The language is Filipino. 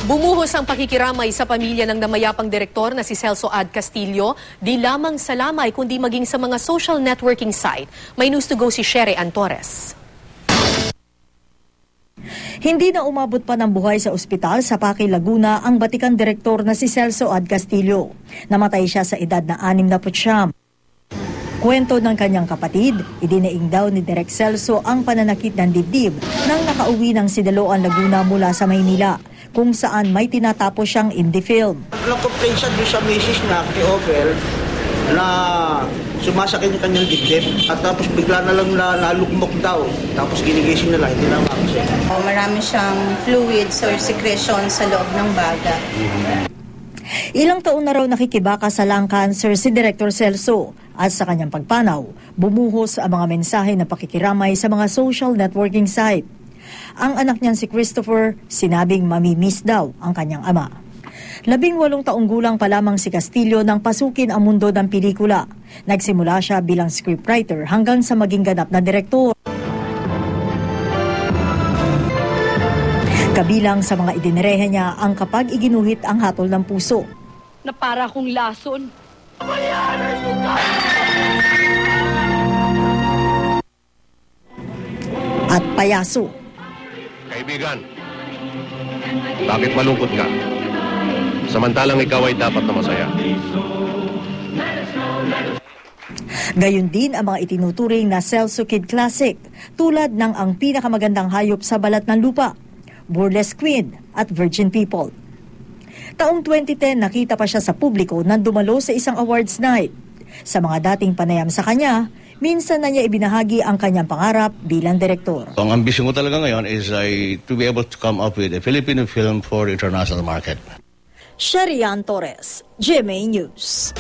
Bumuhos ang pakikiramay sa pamilya ng namayapang direktor na si Celso Ad Castillo, di lamang sa lamay kundi maging sa mga social networking site. May news to go si Sherry Antores. Hindi na umabot pa ng buhay sa ospital sa Paquis, Laguna ang batikang direktor na si Celso Ad Castillo. Namatay siya sa edad na 69. Kwento ng kanyang kapatid, idinaing daw ni Direk Celso ang pananakit ng dibdib nang nakauwi ng Siloan, Laguna mula sa Maynila, kung saan may tinatapos siyang indie film. Nag-complain siya doon sa misis niya, kay Opel, na sumasakit yung kanyang dibdib at tapos bigla na lang nalukmok daw. Tapos ginigising na lang, hindi na makasya. Marami siyang fluids or secretion sa loob ng baga. Ilang taon na raw nakikibaka sa lung cancer si Director Celso at sa kanyang pagpanaw, bumuhos ang mga mensahe na pakikiramay sa mga social networking site. Ang anak niyan si Christopher, sinabing mamimiss daw ang kanyang ama. 18 taong gulang pa lamang si Castillo nang pasukin ang mundo ng pelikula. Nagsimula siya bilang scriptwriter hanggang sa maging ganap na direktor. Kabilang sa mga idinirehe niya ang Kapag Iginuhit ang Hatol ng Puso. Na para kong lason. At Payaso. Kaibigan, bakit malungkot ka? Samantalang ikaw ay dapat na masaya. Gayon din ang mga itinuturing na Celso Kid Classic, tulad ng Ang Pinakamagandang Hayop sa Balat ng Lupa, Burlesque Queen at Virgin People. Taong 2010, nakita pa siya sa publiko nang dumalo sa isang awards night. Sa mga dating panayam sa kanya, minsan na niya ibinahagi ang kanyang pangarap bilang direktor. Ang ambisyon ko talaga ngayon is to be able to come up with a Filipino film for international market. Sherry Torres, GMA News.